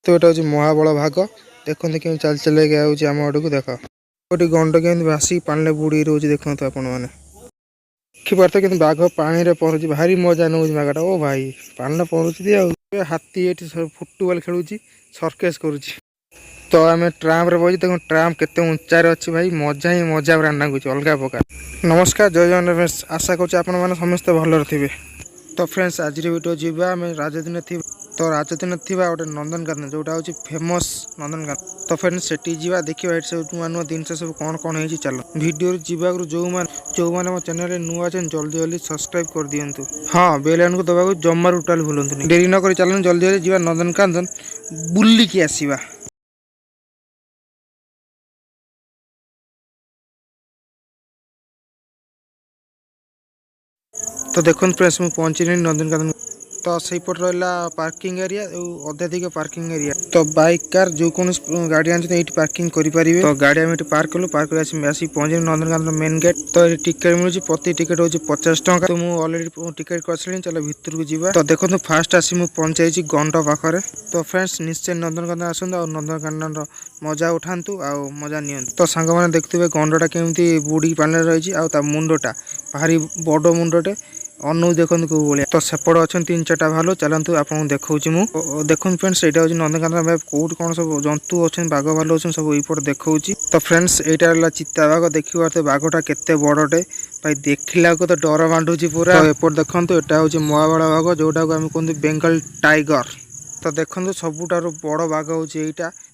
तो यहाँ हूँ महाबल भाग देखते कि चल चलैके आम आड़ को देख गोटे गंड के भासिक पानी बुड़ी रोचे देखते आपण मैंने देखिपारे कि बाघ पानी में पहुँची भारी मजा नौ बाघटा ओ भाई पानी पहुँची हाथी ये फुटबल खेलुँ सर्कस करुच्ची तो आम ट्राम रे बजी देखो ट्राम केते उच्चार अच्छी भाई मजा ही मजा पूरा नागुच अलग प्रकार। नमस्कार जय जगन्नाथ फ्रेंड्स आशा करुँ आपण मैंने समस्ते भल थे। तो फ्रेंड्स आज वीडियो जीवा आम राजधानी थी तो राजधानी थी गोटे नंदनकानन जोटा हूँ फेमस नंदनकानन। तो फ्रेंड्स से जावा देखा सब नुआ नुआ जिन सब कौन कौन हो चलो भिडियो जावाक जो मैंने मो चैनल नुआ अच्छे जल्दी जल्दी सब्सक्राइब कर दिंतु। हाँ बेल आइकन को दबाक जमार टोटाल भूलु डेरी नक चलो जल्दी जल्दी जावा नंदनकानन बुलिकी आसवा। तो देखो फ्रेंड्स मुझे पहुँचली नंदनकानन तो सहीपट रहा पार्किंग एरिया अत्याधिक पार्किंग एरिया तो बाइक कार जो कौन गाड़ी आनी पार्किंग करेंगे। तो गाड़ी आम पार्क कलु पार्क आसिक पहुँचे नंदनकानन मेन गेट तो ये टिकेट मिलूँ प्रति टिकेट हूँ 50 टका। तो मुझे अलरेडी टिकेट कर सारे चलो भितर को जावा। तो देखो फास्ट आसी मुझे पहुँचाई गंड पाखे। तो फ्रेंड्स निश्चय नंदनकानन आसतु और नंदनकानन मजा उठातु आ मजा नि। तो सांग मैंने देखते गंडटा केमती बुड़ी पानी रही मुंडटा भारी बड़ मुंडटे अनु देखो कौ भाया। तो सेपट अच्छा 3-4टा भालू चलतु आपको देखा देखो फ्रेंड्स यहाँ हूँ नंदनकानन कौट कौन सब जंतु अच्छे बाघ भालू अच्छे सब यपट देखा। तो फ्रेंड्स यहाँ चिता बाघ देखिए बाघटा केते बड़टे भाई देखला को तो डर बांधुची पूरा। तो एपट देखो यहाँ हूँ महाबल बाघ जोटा को आम कहते बेंगल टाइगर। तो देखो सबुठार बड़ बाघ हूँ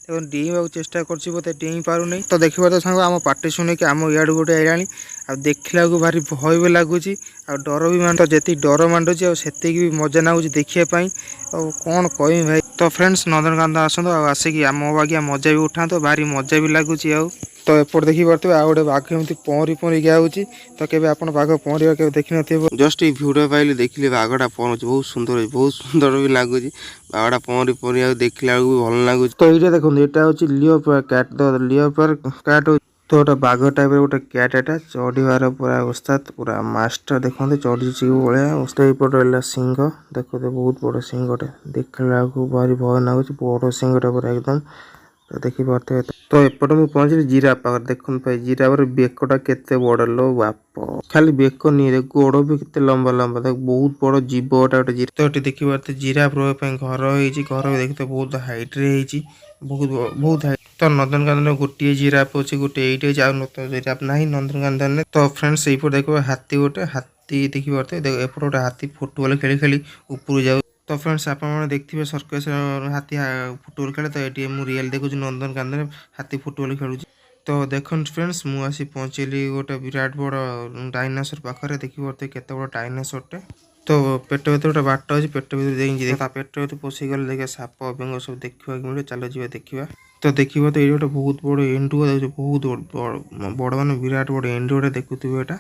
यहाँ डेइबा चेष्टा कर डेई पार नहीं। तो देखिए तो सांग आम पार्टी शुणिक आम इाड़ू गोटे आईलाणी आ देखला को भारी भय भी लगुच आ डर भी मान। तो जी डर मांडुची आती भी मजा नागुच देखापी कौन कह भाई। तो फ्रेंड्स नंदनकानन आसतु आसिक आम बागिया मजा भी उठाते भारी मजा भी लगुच। तो एपट देखिपे आ गए बाघ एमती पहरी पहरी गाँची। तो केवे आप बाघ पहर के देखी न जस्ट ये भिडियो पाइले देखिले बाघटा पहुँच बहुत सुंदर भी लगुच बाघटा पहरी पहरी देखला भी भल लगुच। तो ये देखो यहाँ हूँ लियोपार कैट तो लियोपार कैट तो गोटे बाघ टाइप गोटे कैट एटा चढ़ार पूरा अवस्था पूरा मास्टर देखते चढ़ी भाया अवस्था यपट रहा सिंह देखते बहुत बड़ सिंहटे देखला भारी भय लगुच बड़ सिंहटा पूरा एकदम। तो देखिपे तो एपटे मुझे पहुंचली जीरा पाखे देखते भाई जीरा बेकटा केते बड़ लो बाप खाली बेक नहीं गोड़ भी केते लंबा लंबा देख बहुत बड़ जीवटा गोटे जीरा। तो ये देखिए जीरा रही घर घर भी देखते बहुत हाइट रे बहुत हाइट। तो नंदनकानन गोटे जिराफ अच्छे गोटे ये जिराफ ना नंदनकानन। तो फ्रेंड्स यही देखो हाथी गोटे हाथी देखिए एपट गोटे हाथी फुटबल खेली खेली ऊपर जाऊ। तो फ्रेंड्स आप देखिए सर्कस हाथी फुटबल खेले। तो ये मुझे रियल देखुँ नंदनकानन हाथी फुटबल खेलुँ। तो देखो फ्रेंड्स मुझे पहुँचली गोटे विराट बड़ डायनासोर पाखे देखिए केते बड़ डायनासोरटे। तो पेट भर गोटे बाट अच्छे पेट भर पेट भर पशिगले देखिए साप बेंग सब देखा मिले चलो जी देखा। तो देखिए तो ये गोटे बहुत बड़ एंडुआ बहुत बड़ मान विराट बड़ एंडुआ देखुवे यहाँ।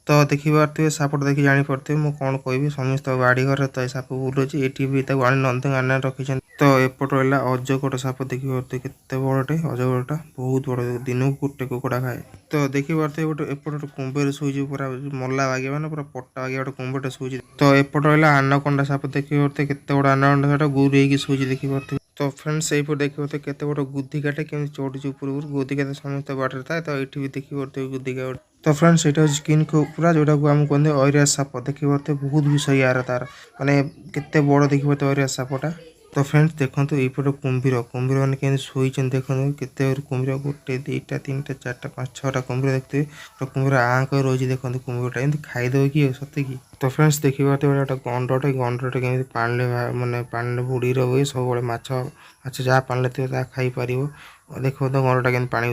तो देखिए सापट देखिए जापे मुझे कौन कह समस्त बाड़ी घर तो साप बुलूची ये भी नंदनकानन रखी। तो एपट रहा अजगर साप देखिए केते बड़टे अजगरटा बहुत बड़ दिन को गोटे कुकुड़ा खाए। तो देखिए गोटे एपट गोटे कुंभर शुई पूरा मल्ला बागिया मैंने पूरा पट्टा बागिया गोटे कुंभरटे शुई। तो एपट रहा आनाकोंडा साप देखिए केते बड़ आनाकोंडा साप गुरी शुई देखिए। तो फ्रेंड्स यही देखिए केते बड़ गुद्धिकाटे केमी चढ़ी ऊपर गुद्धिका समस्त बाटर था। तो ये भी देखिए गुद्धिका। तो फ्रेंड्स यहाँ स्किन को पूरा जोटा को आम कहते ऑरिया साप देखिए बहुत विषय यार तार माने केते बड़ देखिए ऑरिया सापटा। तो फ्रेंड्स देखो यपटे कुंभीर कुंभीर मैंने केमी शोई देखो केते कुंभीर गोटे 2टा 3टा 4टा 5-6टा कुंभीर देखते कुंभीर आँक रही देखते कुंभीरटा एमती खाईदे कि सत्य कि। तो फ्रेंड्स देखिए गोटे गंडटे गंडटे केमी पानी माने पानी बुड़ी रही सब माछ जहाँ पानी थी खाई पार देखो तो गंडटा के पानी